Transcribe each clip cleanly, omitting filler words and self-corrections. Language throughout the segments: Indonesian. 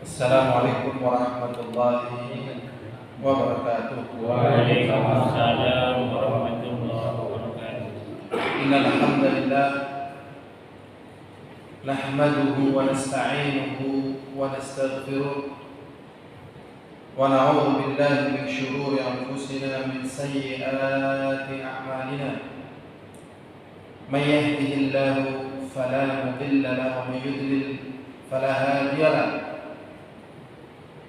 Assalamualaikum warahmatullahi wabarakatuh. Waalaikumsalam warahmatullahi wabarakatuh. Innal hamdalillah nahmaduhu wa nasta'inuhu wa nastaghfiruh wa na'udzu billahi min shururi anfusina min sayyiati a'malina. May yahdihillahu fala mudilla lahu wa may yudlil fala hadiya lahu.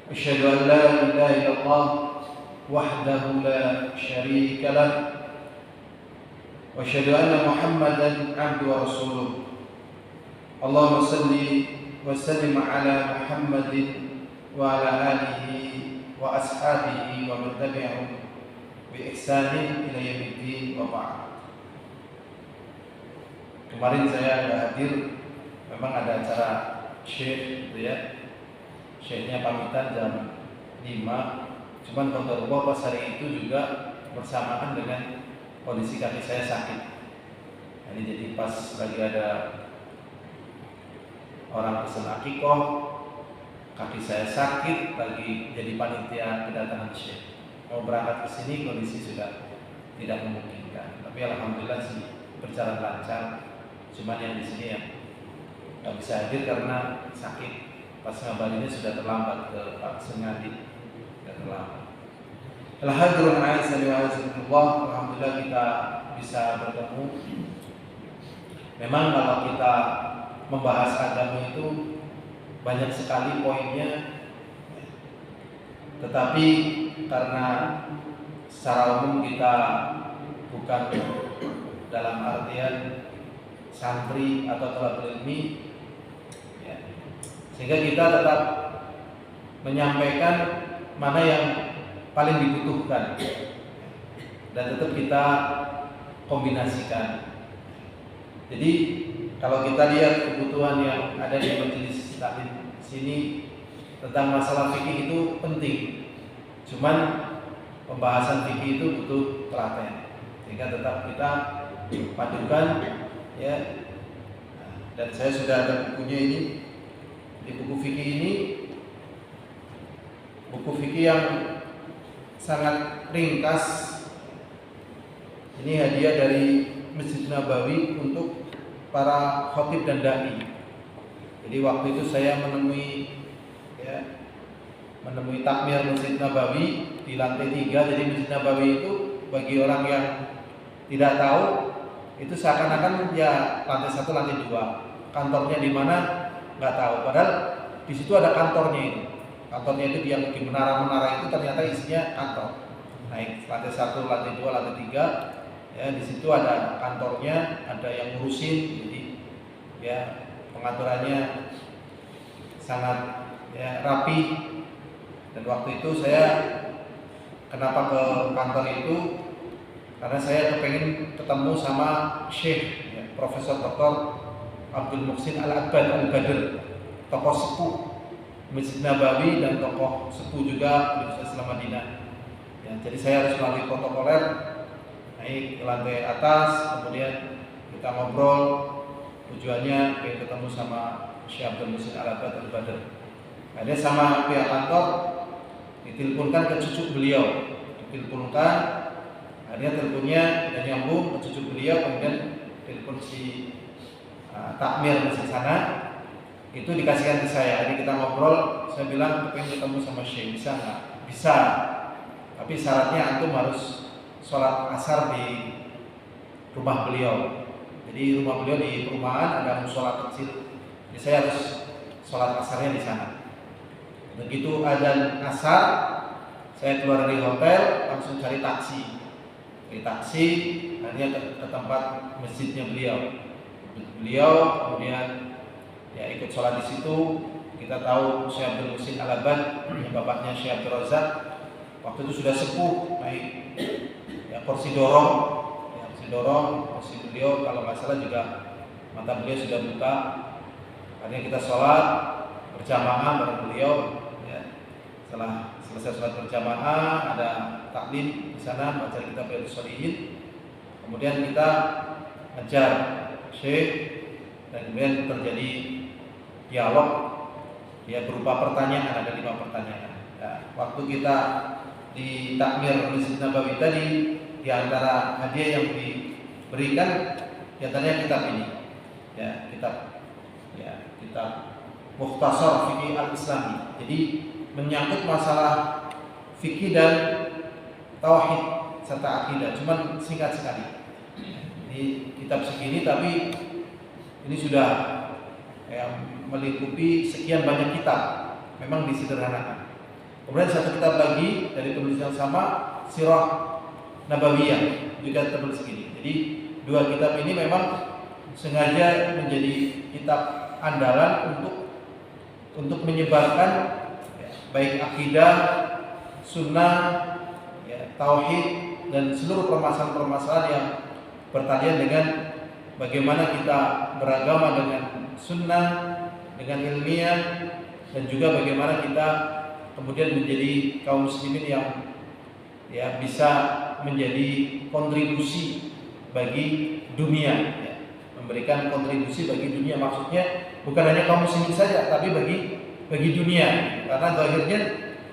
أشهد أن لا إله إلا الله وحده لا شريك له وأشهد أن محمدا عبده ورسوله اللهم صل وسلم على محمد وعلى آله وأصحابه ومن تبعهم بإحسان إلى يوم الدين وبعد. Kemarin saya nggak hadir, memang ada acara syekh gitu ya. Syekhnya pamitan jam 5. Cuman qadarullah pas hari itu juga bersamaan dengan kondisi kaki saya sakit. Ini jadi pas lagi ada orang pesen akikoh, kaki saya sakit, lagi jadi panitia kedatangan syekh. Mau berangkat ke sini kondisi sudah tidak memungkinkan. Tapi alhamdulillah sih berjalan lancar. Cuman yang di sini ya nggak bisa hadir karena sakit. Pas ngabarinnya sudah terlambat ke Pak Sengadi, sudah terlambat. Alhamdulillah, alhamdulillah kita bisa bertemu. Memang kalau kita membahas agama itu banyak sekali poinnya, tetapi karena secara umum kita bukan dalam artian santri atau talabul ilmi, sehingga kita tetap menyampaikan mana yang paling dibutuhkan dan tetap kita kombinasikan. Jadi kalau kita lihat kebutuhan yang ada di majelis taklim sini tentang masalah fikih itu penting. Cuman pembahasan fikih itu butuh telaten, sehingga tetap kita padukan ya. Dan saya sudah ada bukunya ini. Di buku fikih ini, buku fikih yang sangat ringkas. Ini hadiah dari Masjid Nabawi untuk para khatib dan dai. Jadi waktu itu saya menemui takmir Masjid Nabawi di lantai 3. Jadi Masjid Nabawi itu bagi orang yang tidak tahu itu seakan-akan ya lantai 1, lantai 2. Kantornya di mana? Nggak tahu, padahal di situ ada kantornya itu. Kantornya itu yang di menara-menara itu ternyata isinya kantor. Naik lantai 1, lantai 2, lantai 3. Ya, di situ ada kantornya, ada yang ngurusin. Jadi ya pengaturannya sangat ya rapi. Dan waktu itu saya kenapa ke kantor itu? Karena saya kepengen ketemu sama Syekh ya, Profesor Dr. Abdul Muhsin Al-Abbad Al-Badr, tokoh sepuh Masjid Nabawi dan tokoh sepuh juga Universitas Islam Madinah. Ya, jadi saya harus melalui protokoler, naik ke lantai atas, kemudian kita ngobrol. Tujuannya pengen ketemu sama Syekh Abdul Muhsin Al-Abbad Al-Badr. Ada sama pihak kantor, diteleponkan ke cucu beliau, diteleponkan, akhirnya teleponnya dan nyambung ke cucu beliau, kemudian telepon si takmir di sana itu dikasihkan ke saya. Jadi kita ngobrol, saya bilang pengen ketemu sama Syekh, bisa nggak? Bisa, tapi syaratnya antum harus sholat asar di rumah beliau. Jadi rumah beliau di perumahan ada musola kecil, jadi saya harus sholat asarnya di sana. Begitu azan asar, saya keluar dari hotel langsung cari taksi. Akhirnya ke tempat masjidnya beliau, kemudian ya ikut sholat di situ. Kita tahu Syekh Abdul Muhsin Al-Abbad, yang bapaknya Syekh Abdul Razak, waktu itu sudah sepuh, naik ya kursi dorong, kursi beliau kalau nggak salah juga mata beliau sudah buka. Akhirnya kita sholat berjamaah bareng beliau. Ya. Setelah selesai sholat berjamaah, ada taklim di sana, baca kitab Riyadhus Shalihin. Kemudian kita ngejar Syekh dan kemudian terjadi dialog ya berupa pertanyaan, ada 5 pertanyaan. Ya, waktu kita di takmir Masjid Nabawi tadi, di antara hadiah yang diberikan diantaranya kitab ini, ya kitab Mukhtasar Fikih Al-Islami. Jadi menyangkut masalah fikih dan tauhid serta akidah, cuman singkat sekali. Ini kitab segini tapi ini sudah melingkupi sekian banyak kitab, memang disederhanakan. Kemudian satu kitab lagi dari penulis yang sama, Sirah Nabawiyah, juga tebal segini. Jadi 2 kitab ini memang sengaja menjadi kitab andalan untuk menyebarkan baik akidah, sunnah, tauhid dan seluruh permasalahan-permasalahan yang berkaitan dengan bagaimana kita beragama dengan sunnah, dengan ilmiah, dan juga bagaimana kita kemudian menjadi kaum muslimin yang bisa menjadi kontribusi bagi dunia, memberikan kontribusi bagi dunia. Maksudnya bukan hanya kaum muslimin saja, tapi bagi dunia. Karena akhirnya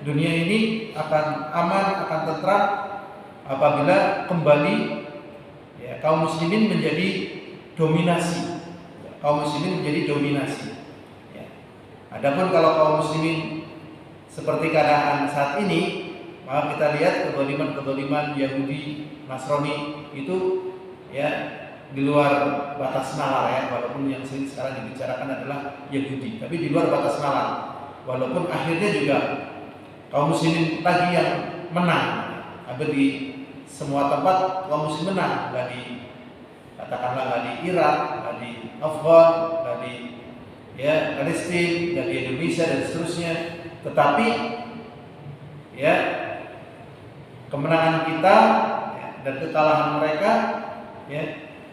dunia ini akan aman, akan tentram apabila kembali kaum muslimin menjadi dominasi. Kaum muslimin menjadi dominasi. Adapun kalau kaum muslimin seperti keadaan saat ini, maka kita lihat kedoliman Yahudi, Nasrani itu di luar batas nalar, walaupun yang sekarang dibicarakan adalah Yahudi, tapi di luar batas nalar. Walaupun akhirnya juga kaum muslimin lagi yang menang. Hampir di semua tempat kaum muslim menang, katakanlah nggak di Irak, nggak di Afghan, nggak di Palestina, nggak di Indonesia dan seterusnya. Tetapi kemenangan kita dan kekalahan mereka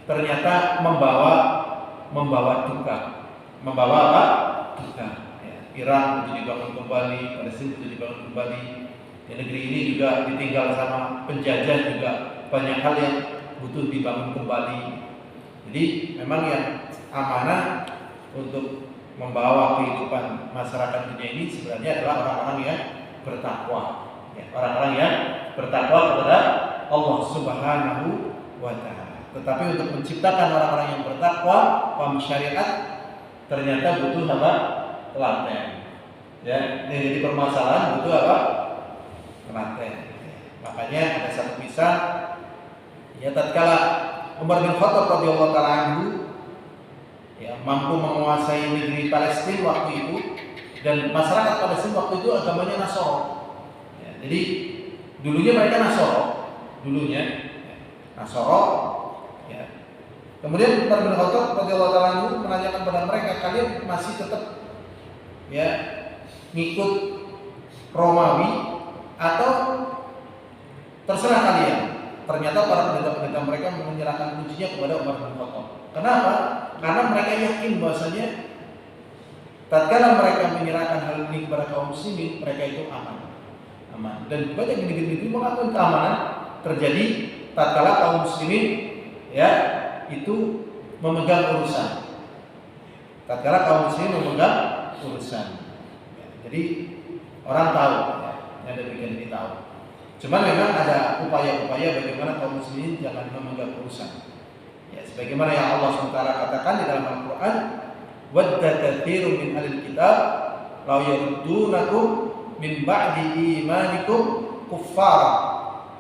ternyata membawa duka. Membawa apa? Duka. Irak itu dibangun kembali, Palestina itu dibangun kembali. Di negeri ini juga ditinggal sama penjajah, juga banyak hal yang butuh dibangun kembali. Jadi memang yang amanah untuk membawa kehidupan masyarakat dunia ini sebenarnya adalah orang-orang yang bertakwa, orang-orang yang bertakwa kepada Allah Subhanahu wa Ta'ala. Tetapi untuk menciptakan orang-orang yang bertakwa, paham syariat, ternyata butuh apa? Telaten. Jadi permasalahan butuh apa? Telaten. Makanya ada satu kisah, tatkala Umar bin Khattab radhiyallahu ta'ala anhu mampu menguasai negeri Palestina waktu itu, dan masyarakat Palestina waktu itu agamanya Nasoro. Jadi dulunya mereka Nasoro, Kemudian Umar bin Khattab radhiyallahu ta'ala anhu menanyakan kepada mereka, kalian masih tetap ngikut Romawi atau terserah kalian? Ternyata para pendeta-pendeta mereka menyerahkan kuncinya kepada Umar bin Khattab. Kenapa? Karena mereka yakin bahwasanya tatkala mereka menyerahkan hal ini kepada kaum muslimin, mereka itu aman. Dan banyak negeri-negeri mengakui keamanan terjadi tatkala kaum muslimin itu memegang urusan. Tatkala kaum muslimin memegang urusan. Jadi orang tahu, yang demikian ini tahu. Cuma memang ada upaya-upaya bagaimana kaum muslimin jangan memegang urusan. Sebagaimana yang Allah SWT katakan di dalam Al-Quran, wadda katsirun min ahlil kitab law yaruddunakum min ba'di imanikum kuffara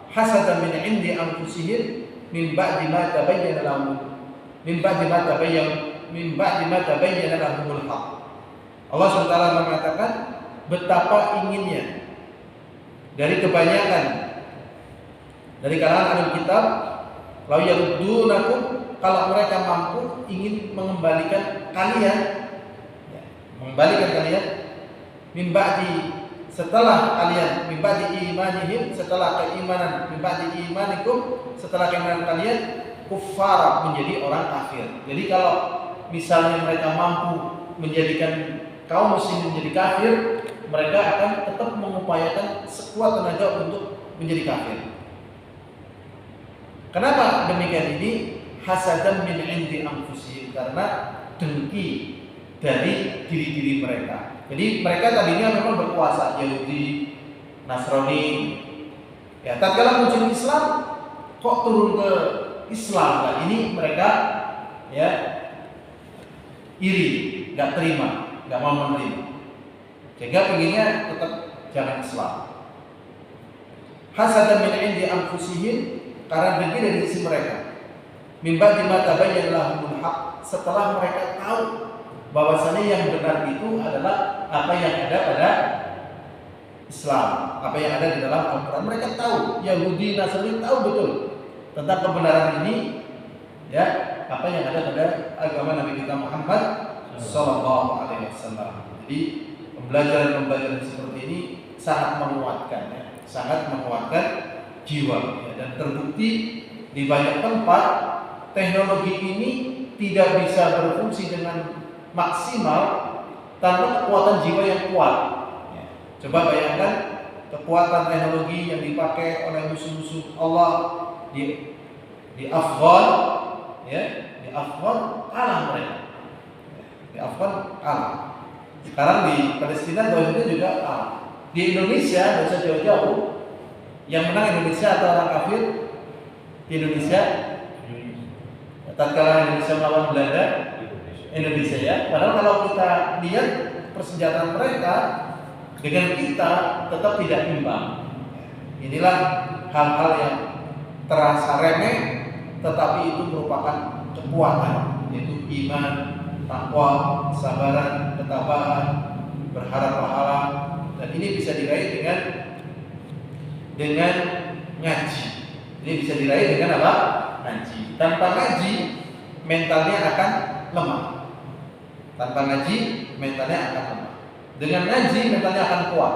hasadan min 'indi anfusihim min ba'di ma tabayyana lahumul haq. Allah SWT mengatakan betapa inginnya dari kebanyakan dari kalangan ahlul kitab law yaruddunakum, kalau mereka mampu ingin mengembalikan kalian min ba'di, setelah kalian min ba'di imanihim, setelah keimanan, min ba'di imanikum, setelah keimanan kalian kuffara, menjadi orang kafir. Jadi kalau misalnya mereka mampu menjadikan kaum muslim menjadi kafir, mereka akan tetap mengupayakan sekuat tenaga untuk menjadi kafir. Kenapa demikian ini? Hasadan min 'indi anfusihim, karena dengki dari diri-diri mereka. Jadi mereka tadinya memang berkuasa, Yahudi, Nasrani. Ya, tatkala muncul Islam, kok turun ke Islam? Nah, ini mereka ya iri, nggak terima, nggak mau menerima. Sehingga pengennya tetap jangan Islam. Hasadan min indi anfusihim, karena dengki dari sisi mereka. Mimba di mata bayan lahumul haq, setelah mereka tahu bahwasanya yang benar itu adalah apa yang ada pada Islam, apa yang ada di dalam Al-Quran. Mereka tahu, Yahudi, Nasrani tahu betul tentang kebenaran ini, ya, apa yang ada pada agama Nabi kita Muhammad Sallallahu Alaihi Wasallam. Jadi pembelajaran seperti ini sangat menguatkan, ya, sangat menguatkan jiwa, ya, dan terbukti di banyak tempat teknologi ini tidak bisa berfungsi dengan maksimal tanpa kekuatan jiwa yang kuat. Ya. Coba bayangkan kekuatan teknologi yang dipakai oleh musuh-musuh Allah di Afghan, ya, di Afghan kalah mereka. Di Afghan kalah. Sekarang di Palestina juga kalah. Di Indonesia tidak usah jauh-jauh. Yang menang Indonesia atau orang kafir? Di Indonesia. Tatkala Indonesia melawan Belanda, Indonesia, ya. Padahal kalau kita lihat persenjataan mereka dengan kita tetap tidak imbang. Inilah hal-hal yang terasa remeh, tetapi itu merupakan kekuatan, yaitu iman, takwa, kesabaran, ketabahan, berharap pahala, dan ini bisa diraih dengan ngaji. Ini bisa diraih dengan apa? Ngaji. Tanpa ngaji, mentalnya akan lemah. Tanpa ngaji, mentalnya akan lemah. Dengan ngaji, mentalnya akan kuat.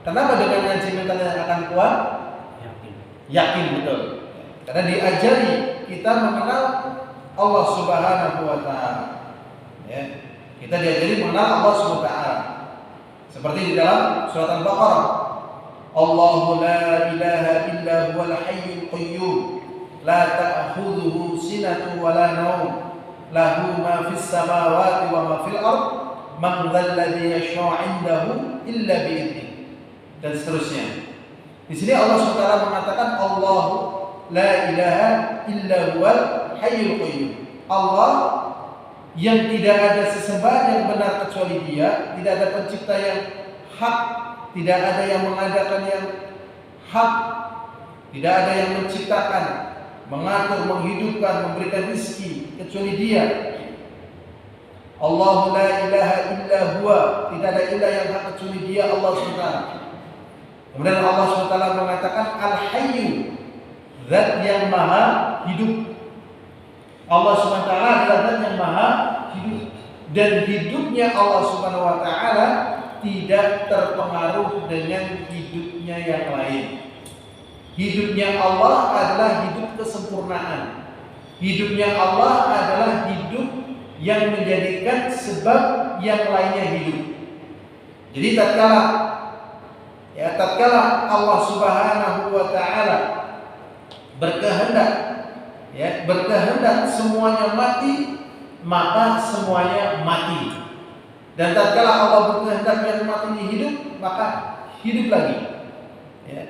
Kenapa dengan ngaji mentalnya akan kuat? Yakin betul. Karena diajari kita mengenal Allah Subhanahu wa Ta'ala. Ya. Kita diajari mengenal Allah Subhanahu wa Ta'ala. Seperti di dalam surat Al-Baqarah. Allahu la ilaha illa huwal hayyul qayyum, la ta'khudhuhu sinatun wa la nawm, lahu ma fis samawati wa ma fil ard, man dzal ladzi yashfa'u 'indahu illa bi idzni. Dan seterusnya. Di sini Allah SWT mengatakan Allah la ilaha illa huwal hayyul qayyum. Allah yang tidak ada sesembahan yang benar kecuali Dia, tidak ada pencipta yang hak, tidak ada yang mengadakan yang hak, tidak ada yang menciptakan, mengatur, menghidupkan, memberikan rezeki kecuali Dia. Allah la ilaha illa huwa, tidak ada ilah yang hak kecuali Dia, Allah SWT. Kemudian Allah SWT mengatakan Al-Hayyu, zat yang maha hidup. Allah SWT adalah zat yang maha hidup, dan hidupnya Allah SWT tidak terpengaruh dengan hidupnya yang lain. Hidupnya Allah adalah hidup kesempurnaan. Hidupnya Allah adalah hidup yang menjadikan sebab yang lainnya hidup. Jadi tatkala Allah Subhanahu wa Ta'ala berkehendak semuanya mati, maka semuanya mati. Dan tatkala Allah berkehendak yang mati ini hidup, maka hidup lagi. Ya.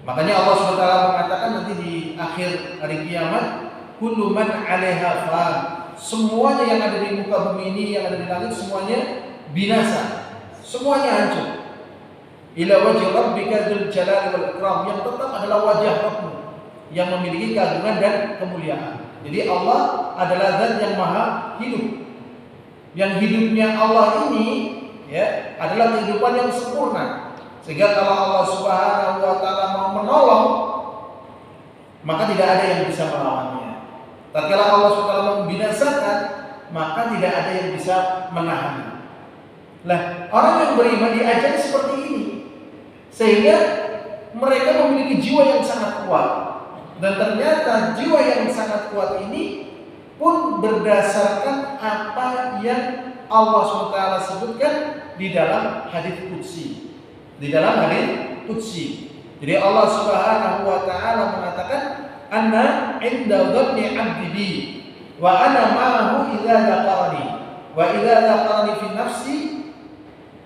Makanya Allah SWT mengatakan nanti di akhir hari kiamat, kullu man 'alaiha fan. Semuanya yang ada di muka bumi ini, yang ada di langit, semuanya binasa. Semuanya hancur. Ila wajhi rabbika dzul jalali wal ikram, yang tetap adalah wajah Rabbmu yang memiliki keagungan dan kemuliaan. Jadi Allah adalah zat yang maha hidup. Yang hidupnya Allah ini, ya, adalah kehidupan yang sempurna. Sehingga kalau Allah Subhanahu wa Ta'ala mau menolong, maka tidak ada yang bisa melawannya. Tatkala Allah SWT mau membinasakan, maka tidak ada yang bisa menahannya. Lah, orang yang beriman diajari seperti ini, sehingga mereka memiliki jiwa yang sangat kuat. Dan ternyata jiwa yang sangat kuat ini pun berdasarkan apa yang Allah SWT sebutkan di dalam hadits qudsi. Di dalam hadits qudsi. Jadi Allah Subhanahu wa Ta'ala mengatakan, "Anna 'inda dhanni 'abdi bi wa ana ma'ahu idza dzaqarani." Wa idza dzakarani fi nafsi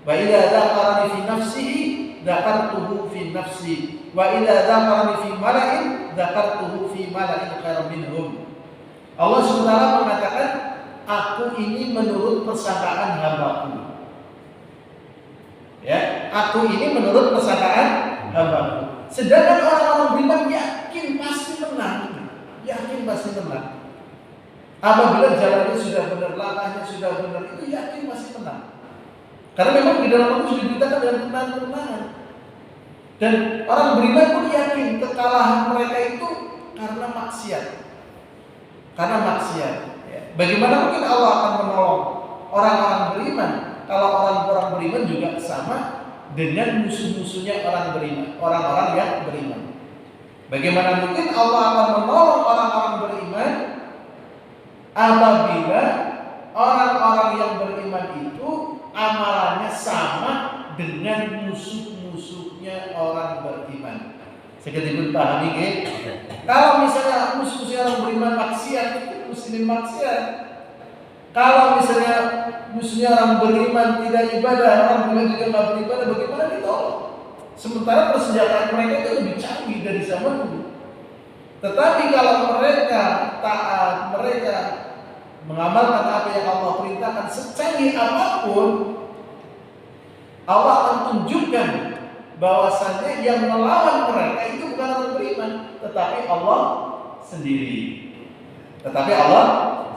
wa idza dzakarani fi nafsihi dzakartuhu fi nafsi wa idza dzakarani fi mala'in dzakartuhu fi mala'in khairan minhum. Allah SWT mengatakan, aku ini menurut persangkaan hamba-Ku. Ya, aku ini menurut persangkaan hamba-Ku. Sedangkan orang-orang beriman yakin pasti menang. Yakin pasti menang. Apabila jalannya sudah benar, langkahnya sudah benar, itu yakin pasti menang. Karena memang di dalam Al-Quran sudah diberitakan dengan kemenangan. Dan orang beriman pun yakin kekalahan mereka itu karena maksiat. Karena maksiat. Ya. Bagaimana mungkin Allah akan menolong orang-orang beriman kalau orang-orang beriman juga sama dengan musuh-musuhnya orang beriman, orang-orang yang beriman. Bagaimana mungkin Allah akan menolong orang-orang beriman apabila orang-orang yang beriman itu amalannya sama dengan musuh-musuhnya orang beriman. Sedikit pun pahami kan? Kalau misalnya musuh-musuhnya orang beriman maksiat, itu muslimin maksiat. Kalau misalnya musuhnya orang beriman tidak ibadah, orang beriman juga tidak beribadah, bagaimana ditolong? Sementara persenjataan mereka itu lebih canggih dari zaman dulu. Tetapi kalau mereka taat, mereka mengamalkan apa yang Allah perintahkan secanggih apapun, Allah akan tunjukkan bahwasannya yang melawan mereka itu bukan orang beriman, tetapi Allah sendiri. Tetapi Allah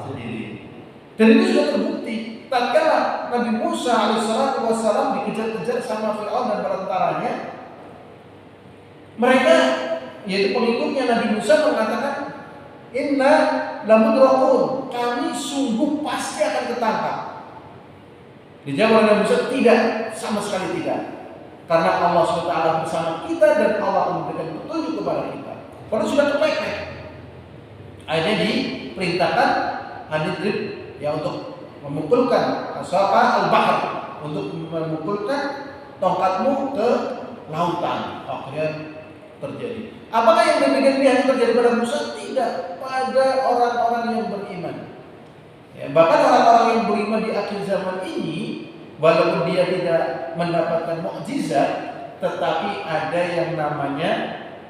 sendiri. Dan itu sudah terbukti. Tatkala Nabi Musa alaihissalam dikejar-kejar sama Fir'aun dan perantaranya, mereka, yaitu pengikutnya Nabi Musa mengatakan, Inna lamudrakun, kami sungguh pasti akan ketangkap. Dijawab oleh Nabi Musa, tidak, sama sekali tidak. Karena Allah SWT bersama kita dan Allah memberikan petunjuk kepada kita. Kalau sudah kepepet, akhirnya diperintahkan Hadidrib ya untuk memukulkan asapa al-bahr, untuk memukulkan tongkatmu ke lautan. Akhirnya terjadi. Apakah yang demikian ini terjadi pada Musa? Tidak, pada orang-orang yang beriman. Ya, bahkan orang-orang yang beriman di akhir zaman ini, walaupun dia tidak mendapatkan mukjizat, tetapi ada yang namanya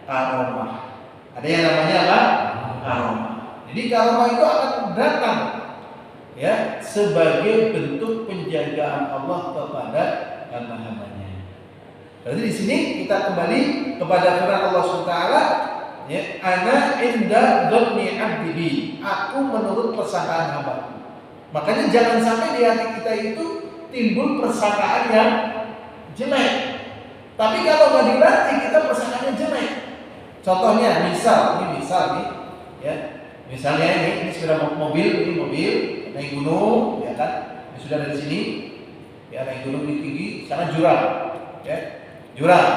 karomah. Ada yang namanya apa? Karomah. Jadi karomah itu akan datang ya sebagai bentuk penjagaan Allah kepada hamba-hambanya. Jadi di sini kita kembali kepada firman Allah SWT, ya, ana inda dhanni 'abdi, aku menurut persangkaan hamba. Makanya jangan sampai di hati kita itu timbul persangkaan yang jelek. Tapi kalau nggak dilatih kita persangkaannya jelek. Contohnya, misal nih, ya, misalnya ini sepeda mobil, ini mobil naik gunung, ya kan? Ini sudah dari sini, ya naik gunung ini tinggi, sana jurang, ya, jurang.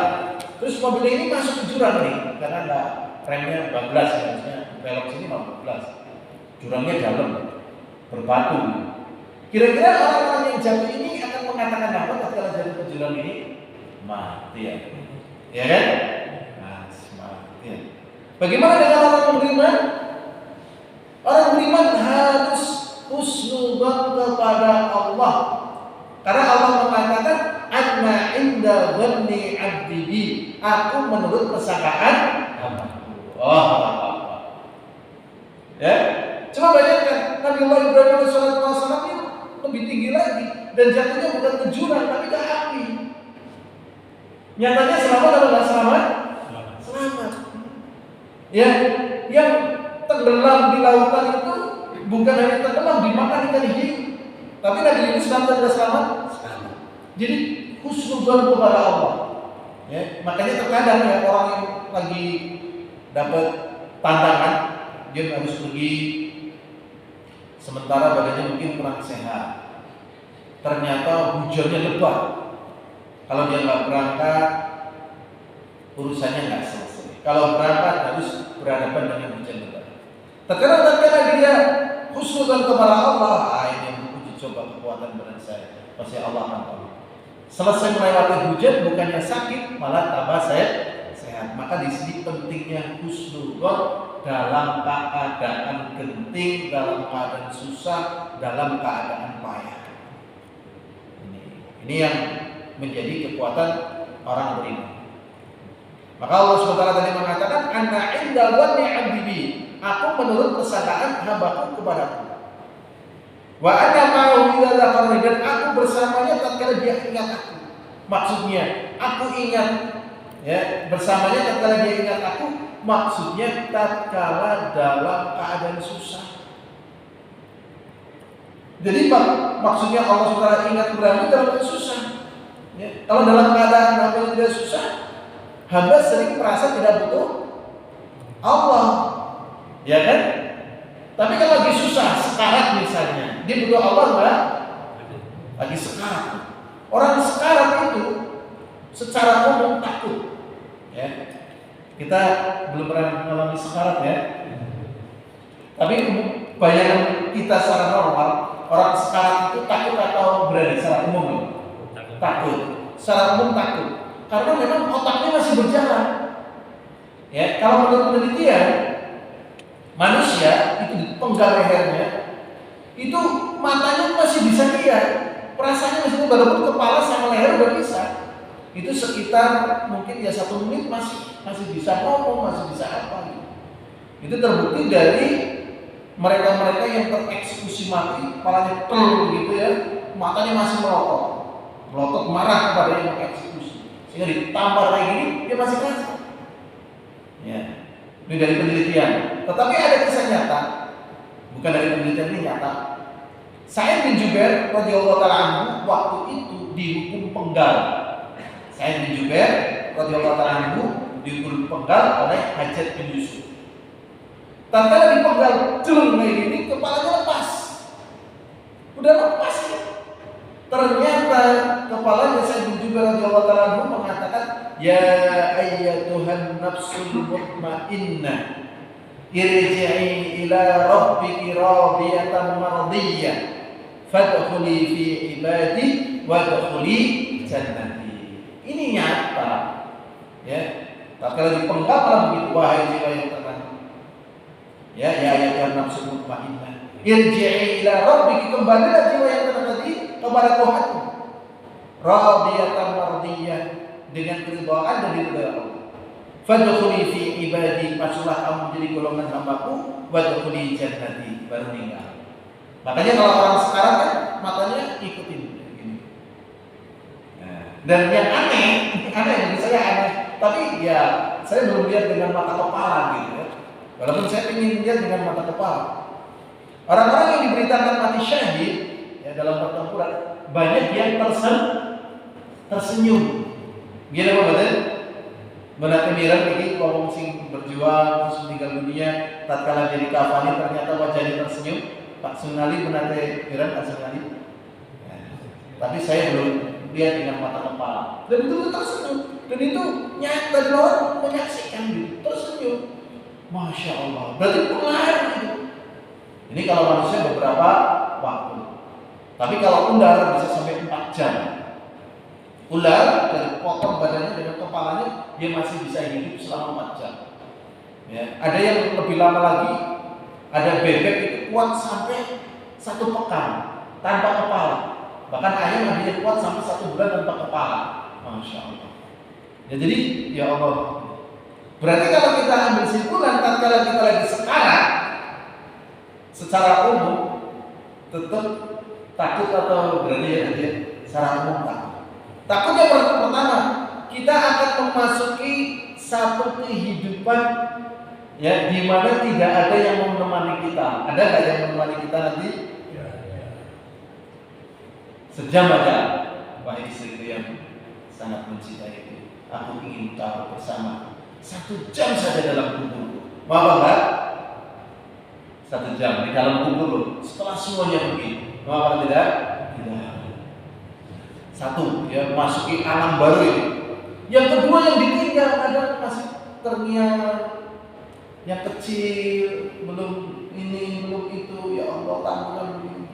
Terus mobil ini masuk ke jurang nih, karena ada remnya bablas, ya, maksudnya belok sini mau bablas. Jurangnya dalam, berbatu. Kira-kira orang-orang yang jatuh ini akan mengatakan apa ketika jatuh ke jurang ini? Mati ya, ya kan? Mati ya. Bagaimana dengan orang beriman? Orang beriman harus husnudzan kepada Allah. Karena Allah mengatakan, "Anna inda dhanni 'abdi bi." Aku menurut persangkaan hamba-Ku. Ya. Coba bayangkan Nabi Allah Ibrahim alaihissalam itu lebih tinggi lagi dan jatuhnya bukan ke jurang tapi ke api. Nyatanya selamat atau tidak selamat? Selamat. Ya, yang tenggelam di lautan itu bukan hanya tenggelam, dimakan ikan hiu. Tapi Nabi Yunus selamat atau selamat? Selamat. Jadi husnudzan kepada Allah. Ya, makanya terkadang ya orang yang lagi dapat tantangan, dia harus pergi sementara badannya mungkin kurang sehat. Ternyata hujannya lebat. Kalau dia nggak berangkat, urusannya nggak selesai. Kalau berangkat harus berhadapan dengan hujan lebat. Terkadang dia husnudzan kepada Allah, ini uji coba kekuatan badan saya. Pasti Allah akan tahu. Selesai melewati hujan, bukannya sakit, malah tambah sehat. Maka di sini pentingnya husnudzan dalam keadaan genting, dalam keadaan susah, dalam keadaan payah. Ini yang menjadi kekuatan orang beriman. Maka Allah SWT tadi mengatakan, Anna inda dhanni 'abdi bi. Aku menurut persangkaan hambaku kepadaku. Wa anna ma'ahu idza dzakarni, dan aku bersamanya tatkala dia ingat aku. Maksudnya, aku ingat, ya, bersamanya tatkala dia ingat aku, maksudnya tatkala dalam keadaan susah. Jadi maksudnya Allah SWT ingat berarti dalam keadaan susah. Ya, kalau dalam keadaan hamba tidak susah, hamba sering merasa tidak butuh Allah, ya kan? Tapi kalau lagi susah, sekarat misalnya, dia butuh Allah enggak? Lagi sekarat. Orang sekarat itu secara umum takut. Ya. Kita belum pernah mengalami sekarat ya. Tapi bayangan kita secara normal, orang sekarat itu takut atau berani secara umum? Takut. Secara umum takut. Karena memang otaknya masih berjalan. Ya, kalau menurut penelitian, manusia itu di penggal lehernya, itu matanya masih bisa lihat, perasaannya masih walaupun kepala sama leher udah bisa. Itu sekitar mungkin ya 1 menit masih bisa ngomong, masih bisa apa gitu. Itu terbukti dari mereka-mereka yang tereksekusi mati, kepalanya gitu ya, matanya masih melotot marah kepada yang mengeksekusi. Sehingga ditampar kayak gini, dia masih kasih. Ya. Ini dari penelitian. Tetapi ada kisah nyata, bukan dari penelitian, ini nyata. Sa'id bin Jubair radhiyallahu ta'ala anhu waktu itu dihukum penggal. Sa'id bin Jubair radhiyallahu ta'ala anhu dihukum penggal oleh Hajjaj bin Yusuf. Tatkala dipenggal jelung kayak gini, kepalanya lepas. Udah lepas ya. Ternyata kepalanya Sa'id bin Jubair radhiyallahu ta'ala anhu mengatakan, ya ayyatuhan nafsul mutmainnah, irji'i ila rabbiki radiyatan mardiyah, fadkhuli fi ibadi wadkhuli jannati. Ini nyata. Ya. Tatkala dipenggal malah begitu, wahai jiwa yang tenang. Ya ayyatuhan nafsul mutmainnah, irji'i ila rabbiki, kembalilah jiwa yang tenang tadi kepada Tuhanmu. Radiyatan mardiyah, dengan keridhaan dan ridha Allah. Fadkhuli fi ibadi, masuklah kamu menjadi golongan hambaku, wadkhuli jannati, baru meninggal. Makanya kalau orang sekarang kan matanya ikutin begini. Nah, dan yang aneh bagi saya aneh, tapi ya saya belum lihat dengan mata kepala gitu ya. Walaupun saya ingin lihat dengan mata kepala. Orang-orang yang diberitakan mati syahid ya dalam pertempuran, banyak yang tersenyum. Gila apa betul? Menata miran ini ngomong sing berjuang terus meninggal dunia, tatkala jadi kafani ternyata wajahnya tersenyum. Pak Sunali menata miran Pak Sunali. Ya. Tapi saya belum lihat dengan mata kepala. Dan itu tersenyum. Dan itu nyata dan orang menyaksikan gitu. Tersenyum. Masya Allah. Berarti pengaruh itu. Ini kalau manusia beberapa waktu. Tapi kalau ular bisa sampai 4 jam. Ular dari potong badannya dengan kepalanya, dia masih bisa hidup selama 4 jam. Ya, ada yang lebih lama lagi. Ada bebek itu kuat sampai 1 pekan tanpa kepala. Bahkan ayam ada yang kuat sampai 1 bulan tanpa kepala. Masya Allah. Ya, jadi ya Allah. Berarti kalau kita ambil simpulan, tatkala kita lagi sekarat, secara umum tetap takut atau berani ya nanti secara umum takut. Takutnya pertama, kita akan memasuki satu kehidupan ya di mana tidak ada yang menemani kita. Ada nggak yang menemani kita nanti? Sejam aja, wahai istriku yang sangat mencintai itu. Aku ingin kau bersama 1 jam saja dalam kubur. Mau apa enggak? 1 jam di dalam kubur loh. Setelah semuanya pergi, mau apa tidak? Tidak. 1, ya masuki alam baru ini. Yang kedua yang ditinggal ada masih terngiang, yang kecil, belum ini, belum itu, ya Allah tanggungan begini.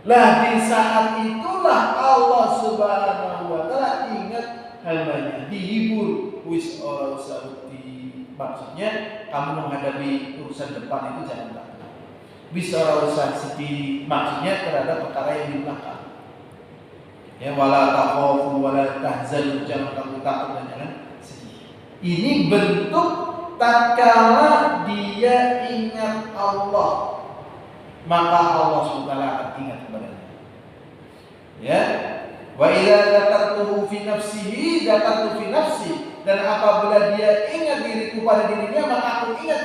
Lah di saat itulah Allah Subhanahu wa ta'ala ingat hambanya, dihibur, wis ora usah wedi. Maksudnya kamu menghadapi urusan depan itu jangan takut. Wis ora usah sedih, maksudnya terhadap perkara yang di belakang. Ya, wala takhafu wala tahzanu, jangan kamu takut dan jangan sedih. Ini bentuk tatkala dia ingat Allah, maka Allah SWT akan ingat kepadanya. Ya, wa idza dzakartuhu fi nafsihi dzakartu fi nafsi, dan apabila dia ingat diriku pada dirinya, maka aku ingat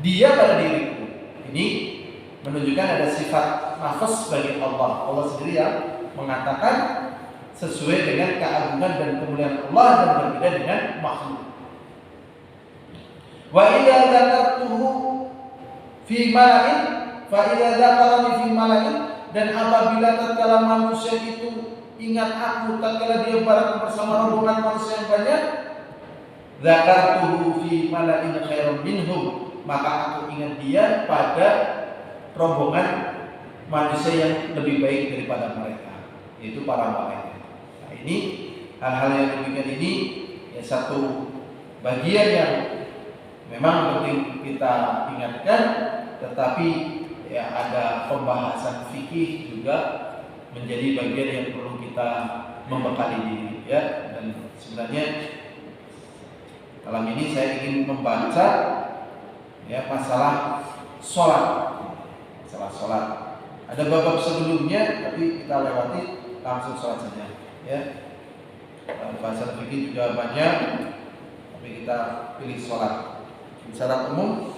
dia pada diriku. Ini menunjukkan ada sifat nafas bagi Allah. Allah sendiri yang mengatakan sesuai dengan keagungan dan kemuliaan Allah dan berbeda dengan makhluk. Wa idza dzakartuhu fi mala'in fa idza dzakarani fi mala'in, dan apabila tatkala manusia itu ingat aku tatkala dia bareng bersama rombongan manusia yang banyak, dzakartuhu fi mala'in khairum minhum, maka aku ingat dia pada rombongan manusia yang lebih baik daripada mereka, yaitu para malaikat. Nah, ini hal-hal yang demikian ini ya satu bagian yang memang penting kita ingatkan, tetapi ya ada pembahasan fikih juga menjadi bagian yang perlu kita membekali diri ya. Dan sebenarnya malam ini saya ingin membaca ya masalah sholat. Ada babak sebelumnya, tapi kita lewati langsung sholat saja. Ya, bahasan fikih juga banyak, tapi kita pilih sholat. Secara umum,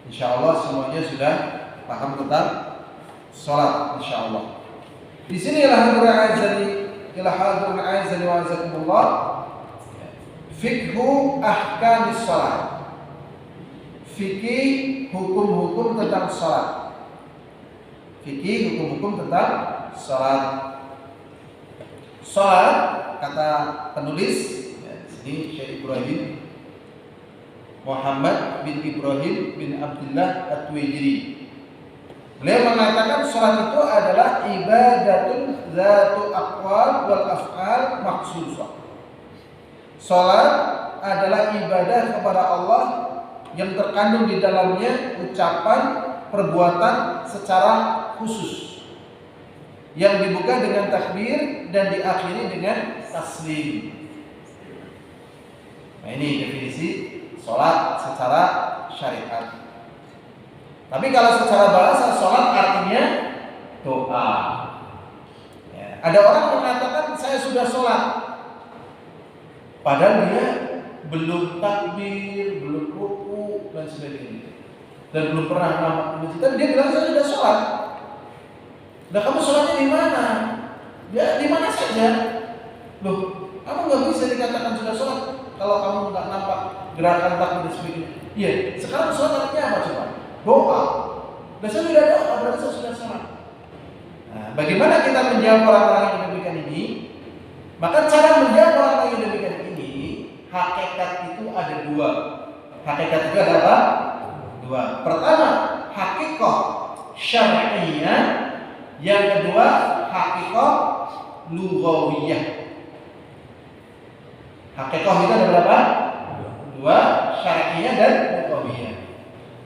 insya Allah semuanya sudah paham tentang sholat, insya Allah. Di sini ilahadul azali wa azakumullah, fikhu ahkamis sholat, fikih hukum-hukum tentang sholat. Fikih hukum-hukum tentang sholat. Sholat kata penulis ya, di sini Syekh Ibrahim Muhammad bin Ibrahim bin Abdullah At-Tuwaijiri. Beliau mengatakan sholat itu adalah ibadatun dzatu aqwal wal af'al maksusah. Sholat adalah ibadah kepada Allah yang terkandung di dalamnya ucapan, perbuatan secara khusus, yang dibuka dengan takbir dan diakhiri dengan taslim. Nah, ini definisi sholat secara syariat. Tapi kalau secara bahasa, sholat artinya doa. Ya, ada orang mengatakan saya sudah sholat, padahal dia belum takbir, belum ruku dan sebagainya, dan belum pernah nampak masjid. Dia bilang saya sudah sholat. Nah, kamu sholatnya di mana? Ya di mana saja. Loh, kamu nggak bisa dikatakan sudah sholat kalau kamu nggak nampak gerakan takbir dan sebagainya. Iya, sekarang sholat artinya apa coba? Doa. Dan saya sudah doa, berarti saya sudah sholat. Nah, bagaimana kita menjawab orang-orang yang demikian ini? Maka cara menjawab orang-orang yang demikian ini, hakikat itu ada dua. Hakikat itu ada apa? Dua. Pertama, hakikat syar'iyyah. Yang kedua, hakikat lughawiyah. Hakikat itu ada berapa? Dua, syar'iyyah dan lughawiyah.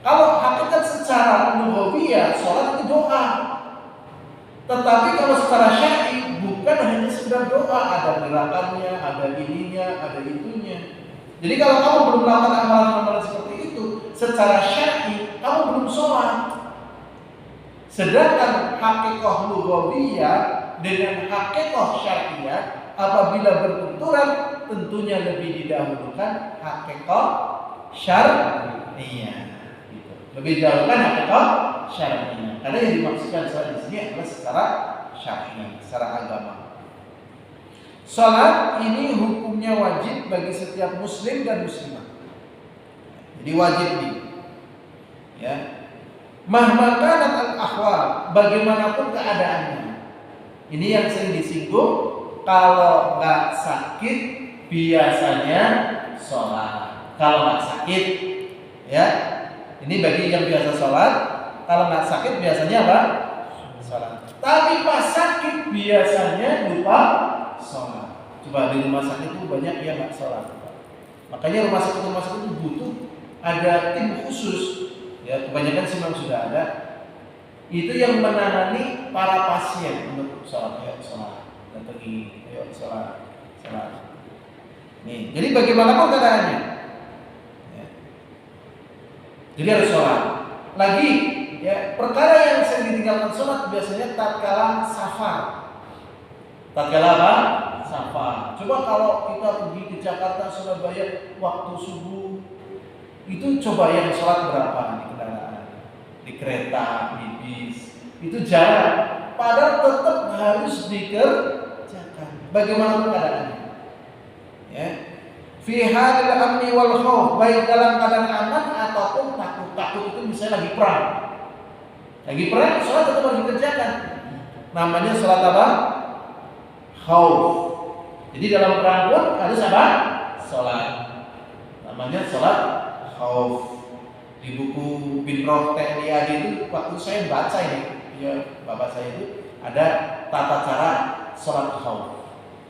Kalau hakikat secara lughawiyah, sholat itu doa. Tetapi kalau secara syar'i bukan hanya sekedar doa, ada gerakannya, ada ininya, ada itunya. Jadi kalau kamu belum melakukan amalan-amalan seperti itu, secara syar'i kamu belum sholat. Sedangkan hakikat lughawiyah dengan hakikat syar'iyah apabila berbenturan tentunya lebih didahulukan hakikat syar'iyah. Lebih didahulukan hakikat syar'iyah. Karena yang dimaksudkan sholat di sini adalah secara syar'i, secara agama. Sholat ini hukumnya wajib bagi setiap muslim dan muslimah. Jadi wajib nih. Ya. Mahma kanat al-ahwal, bagaimanapun keadaannya. Ini yang sering disinggung, kalau nggak sakit biasanya sholat. Kalau nggak sakit, ya, ini bagi yang biasa sholat. Kalau nggak sakit biasanya apa? Sholat. Tapi pas sakit biasanya lupa sholat. Coba di rumah sakit itu banyak yang nggak sholat. Makanya rumah sakit itu butuh ada tim khusus. Ya, kebanyakan sih memang sudah ada. Itu yang menangani para pasien untuk sholat. datangi, ayo sholat. Nih, jadi bagaimanapun keadaannya, ya. Jadi harus sholat. Lagi, ya perkara yang sering ditinggalkan sholat biasanya tatkala safar. Tatkala apa? Safar. Coba kalau kita pergi ke Jakarta, Surabaya, waktu subuh, itu coba yang sholat berapa di kendaraan, di kereta, di bis, itu jarang. Padahal tetap harus dikerjakan. Bagaimana keadaannya? Ya, fi halil amni wal khauf, baik dalam keadaan aman ataupun takut itu misalnya lagi perang. Lagi perang, sholat tetap harus dikerjakan. Namanya sholat apa? Khauf. Jadi dalam perang pun harus apa? Sholat. Namanya sholat khauf. Di buku Binroh TNI AD itu waktu saya baca ini, ya bapak saya itu ada tata cara sholat khauf.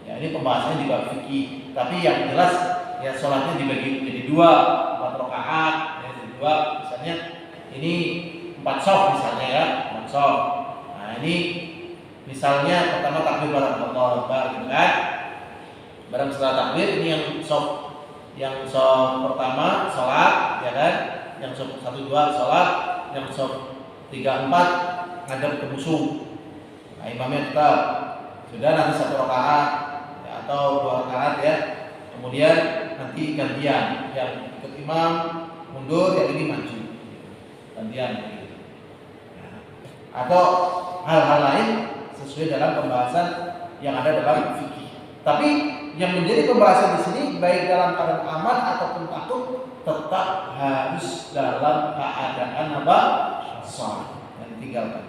Ya, ini pembahasannya juga fikih, tapi yang jelas ya sholatnya dibagi menjadi 4 rakaat, ya, jadi 2, misalnya ini 4 shaf misalnya ya, 4 shaf. Nah ini misalnya pertama takbir bareng Allahu Akbar gitu kan, bareng setelah takbir ini yang shaf pertama sholat ya kan, yang shaf 1, 2 sholat, yang shaf 3, 4 ngadep ke musuh. Nah imamnya tetap sudah nanti 1 rakaat atau 2 rakaat ya, kemudian nanti gantian, yang ikut imam mundur, yang ini maju, gantian gitu. Atau hal-hal lain sesuai dalam pembahasan yang ada dalam fikih. Tapi yang menjadi pembahasan di sini baik dalam keadaan aman ataupun takut tetap harus dalam keadaan apa? Sholat yang ditinggalkan.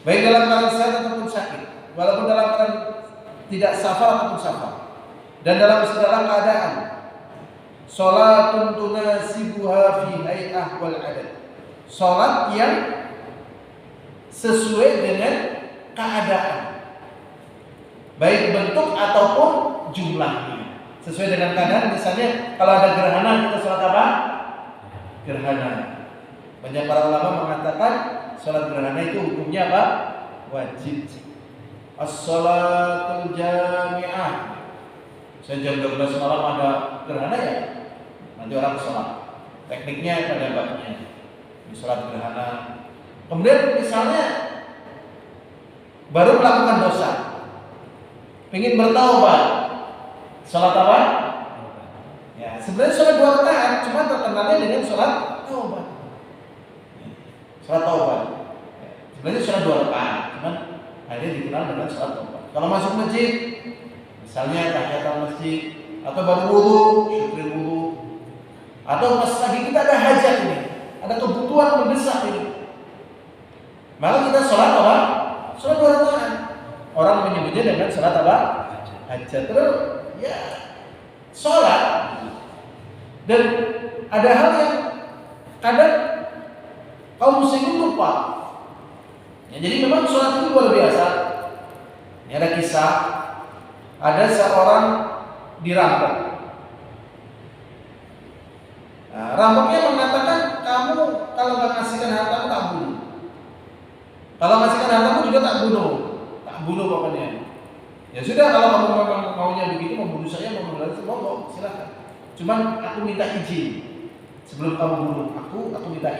Baik dalam keadaan sehat ataupun sakit, walaupun dalam keadaan tidak safar ataupun safar, dan dalam segala keadaan. Salatun tunasibuha fi hay'ah wal adad. Salat yang sesuai dengan keadaan, baik bentuk ataupun jumlahnya. Sesuai dengan keadaan, misalnya kalau ada gerhana kita salat apa? Gerhana. Banyak para ulama mengatakan salat gerhana itu hukumnya apa? Wajib. As-salatul jami'ah. Saya jam 12 malam ada gerhana ya, nanti orang sholat. Tekniknya pada babnya di sholat gerhana. Kemudian misalnya baru melakukan dosa, ingin bertaubat, sholat apa? Ya sebenarnya sholat 2 rakaat, cuma terkenalnya dengan sholat taubat. Sholat taubat. Sebenarnya sholat 2 rakaat, cuman akhirnya dikenal dengan sholat taubat. Kalau masuk masjid, misalnya tahiyatul masjid, atau baru wudu, syukur wudu, atau pas lagi kita ada hajat ini, ada kebutuhan mendesak ini, maka kita sholat apa? Sholat 2 rakaat. Orang menyebutnya dengan sholat apa? Hajat. Terus ya sholat. Dan ada hal yang kadang kaum muslimin lupa. Ya, jadi memang sholat itu luar biasa. Ini ada kisah, ada seorang dirampok. Nah, rampoknya mengatakan, kamu kalau nggak ngasihkan hartamu tak bunuh. Kalau ngasihkan hartamu juga tak bunuh pokoknya. Ya sudah, kalau kamu memang maunya begitu, mau bunuh saya, mau bunuh saya, mau silakan. Cuman aku minta izin sebelum kamu bunuh aku minta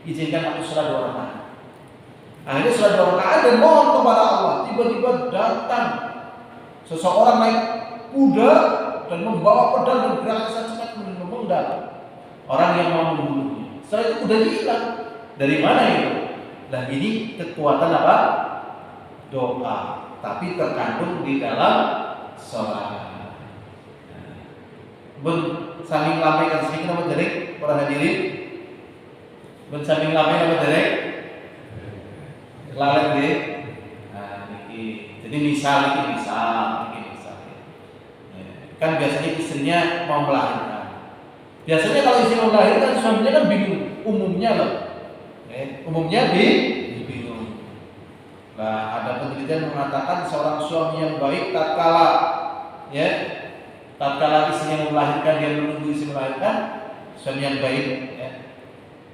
izinkan aku sholat 2 rakaat. Nah ini sholat 2 rakaat dan mohon kepada Allah. Tiba-tiba datang seseorang naik kuda dan membawa pedang dan bergerak cepat memenggal orang yang mau membunuhnya. Setelah itu kuda hilang. Dari mana itu? Nah ini kekuatan apa? Doa, tapi terkandung di dalam sholat. Ben samping lamai kan sedikit nama derek para hadirin. Ben samping lamai nama derek lalat deh. Nah, ini jadi misal. Ya. Kan biasanya istrinya mau melahirkan. Biasanya kalau istri mau melahirkan suaminya kan bingung. Umumnya loh. Umumnya bingung. Nah, ada penelitian mengatakan seorang suami yang baik tatkala istrinya melahirkan, dia menunggu istri melahirkan, suami yang baik ya,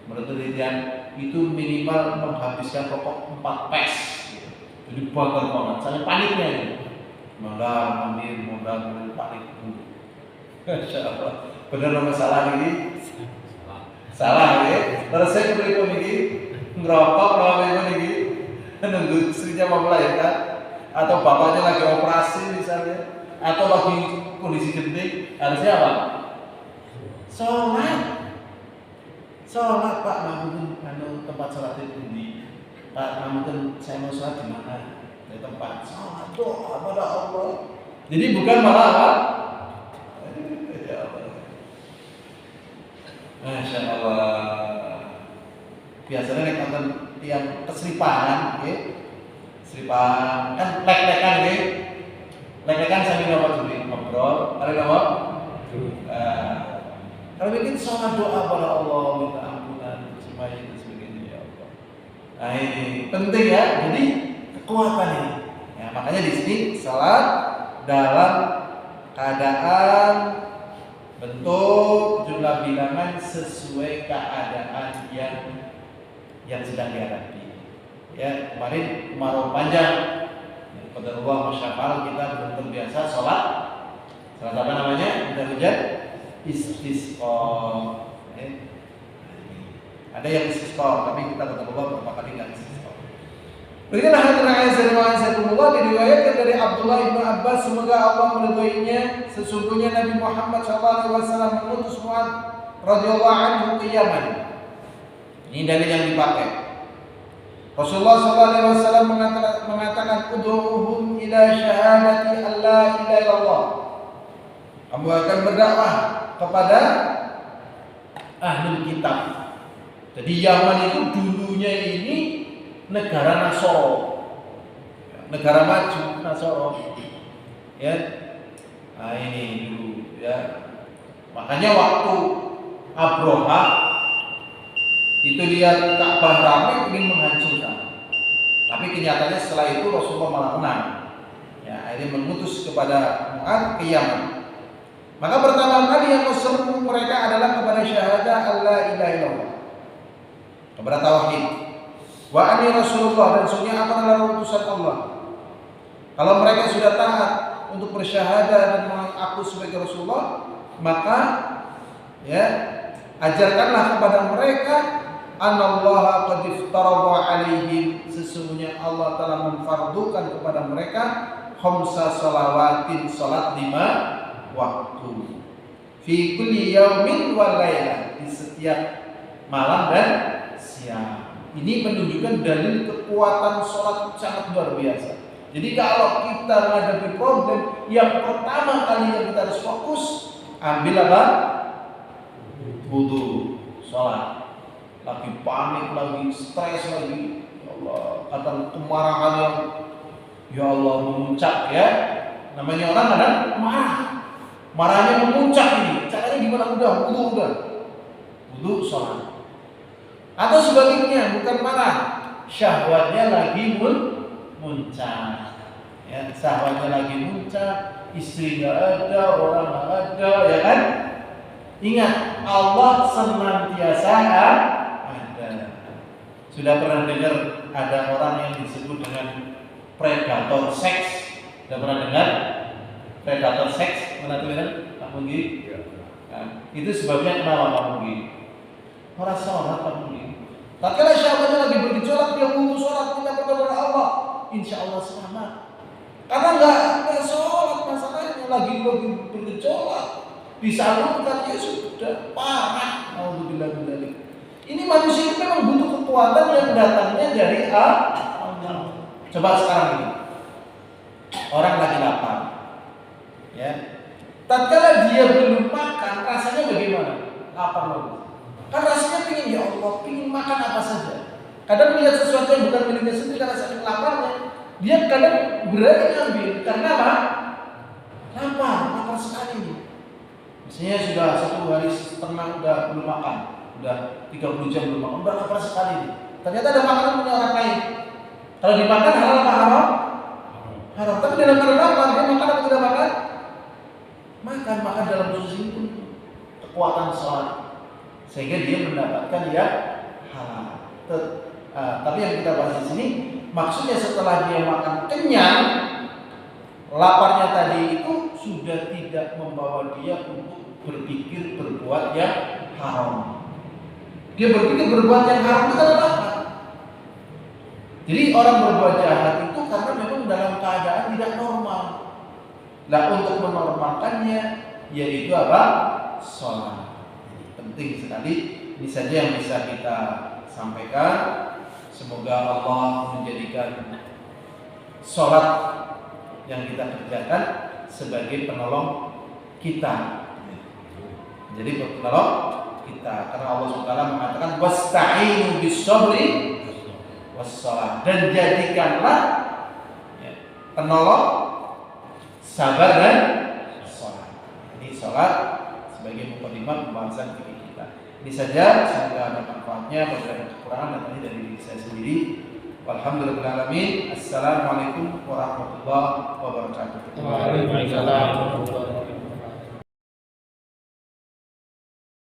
menurut penelitian itu minimal menghabiskan rokok 4 pes gitu. Jadi bangga banget, saya paniknya ini. Mondar mandir panik. Masya Allah. Bener nama salah ini. Salah ya. Terus saya kebeli ini ngerokok lawan ini nunggu istrinya mau melahirkan atau bapaknya lagi operasi misalnya atau lagi kondisi genting, harusnya apa? Sholat Pak, namun tempat sholat itu di Pak, namun saya mau sholat di mana? Di tempat sholat doa kepada Allah. Jadi bukan malah apa? Masya Allah. Biasanya nek nonton tiang keseripahan, nggih. Seripahan kan lek-lekan nggih. Lek-lekan sambil ngobrol, ada apa? Kalau bikin sholat doa kepada Allah, minta ampunan, semuanya dan sebagainya ya Allah. Nah ini penting ya, jadi kekuatan ini. Ya, makanya di sini sholat dalam keadaan bentuk jumlah bilangan sesuai keadaan yang sedang dihadapi. Ya kemarin kemarau panjang, qadarullah masyafal kita belum terbiasa sholat apa namanya? Hujan istisqa. Ada yang istisqa, tapi kita qadarullah berapa kali enggak istisqa. Beginilah hadirin azza wa jalla diriwayatkan dari Abdullah bin Abbas, semoga Allah meridhoinya, sesungguhnya Nabi Muhammad SAW mengutus Mu'adz radhiyallahu anhu ke Yaman. Ini dalil yang dipakai. Rasulullah SAW mengatakan ud'uhum ila syahadati alla ilaha illallah. Kamu akan berdakwah kepada ahlul kitab. Jadi Yaman itu dulunya ini negara Nasoro, negara maju Nasoro, ya. Nah ini dulu, ya. Makanya waktu Abroha itu lihat Ka'bah ramai ingin menghancurkan, tapi kenyataannya setelah itu Rasulullah malah menang. Ya, akhirnya mengutus kepada Mu'adz ke Yaman. Maka pertama kali yang berseru mereka adalah kepada syahadah Allah ilaha illallah, kepada tauhid. Wa anni Rasulullah, dan sungguhnya aku adalah utusan Allah. Kalau mereka sudah taat untuk bersyahadah dan mengaku sebagai Rasulullah, maka ya ajarkanlah kepada mereka anallaha qad iftarada alaihim, sesungguhnya Allah telah memfardukan kepada mereka khamsa shalawatin, salat 5 waktu fi kulli yaumin wa lailah, di setiap malam dan siang. Ini menunjukkan dalil kekuatan sholat sangat luar biasa. Jadi kalau kita menghadapi problem, yang pertama kali yang kita harus fokus, ambil apa? Wudu, sholat. Lagi panik, lagi stres lagi, ya Allah, kata kemarahan yang ya Allah memuncak ya. Namanya orang kadang marah, marahnya memuncak ini. Caranya gimana? Wudu, sholat. Atau sebaliknya, bukan marah, syahwatnya lagi muncak, ya, syahwatnya lagi muncak, istri nggak ada, orang nggak ada, ya kan? Ingat, Allah senantiasa ada. Sudah pernah dengar ada orang yang disebut dengan predator seks? Sudah pernah dengar predator seks? Mana tuh kan? Pak Munggi? Nah, itu sebabnya kenapa Pak Munggi? Orang sholat Pak Munggi. Tatkala syahwatnya lagi bergejolak, dia wudu sholat, minta pertolongan Allah, insya Allah selamat. Karena nggak sholat masalahnya, lagi bergejolak, disalurkan, ya sudah parah. Alhamdulillah. Ini manusia itu memang butuh kekuatan yang datangnya dari Allah. Coba sekarang ini, orang lagi lapar, ya. Tatkala dia belum makan, rasanya bagaimana? Lapar loh. Kan rasanya pingin, ya Allah, pingin makan apa saja. Kadang melihat sesuatu yang bukan miliknya sendiri karena saking laparnya, dia kadang berani ngambil. Karena apa? Lapar sekali nih. Misalnya sudah 1 hari setengah udah belum makan, udah 30 jam belum makan, udah lapar sekali nih. Ternyata ada makanan punya orang lain. Kalau dimakan halal apa haram? Haram. Tapi dalam keadaan lapar, dia makan atau tidak makan? Makan dalam posisi itu kekuatan sholat, sehingga dia mendapatkan ya halal. Tapi yang kita bahas di sini, maksudnya setelah dia makan kenyang, laparnya tadi itu sudah tidak membawa dia untuk berpikir berbuat yang haram. Dia berpikir berbuat yang haram itu karena apa? Jadi orang berbuat jahat itu karena memang dalam keadaan tidak normal. Nah, untuk menormalkannya yaitu apa? Sholat. Penting sekali. Ini saja yang bisa kita sampaikan. Semoga Allah menjadikan sholat yang kita kerjakan sebagai penolong kita. Jadi penolong kita. Karena Allah SWT mengatakan wasta'inu bis-sabri was-shalah, dan jadikanlah penolong sabar dan sholat. Ini sholat sebagai mukadimah pembahasan fikih kita. Ini saja, semoga ada manfaatnya. Bagi ada kekurangan nanti dari diri saya sendiri. Walhamdulillahirabbil alamin. Assalamualaikum warahmatullahi wabarakatuh. Waalaikumsalam warahmatullahi wabarakatuh.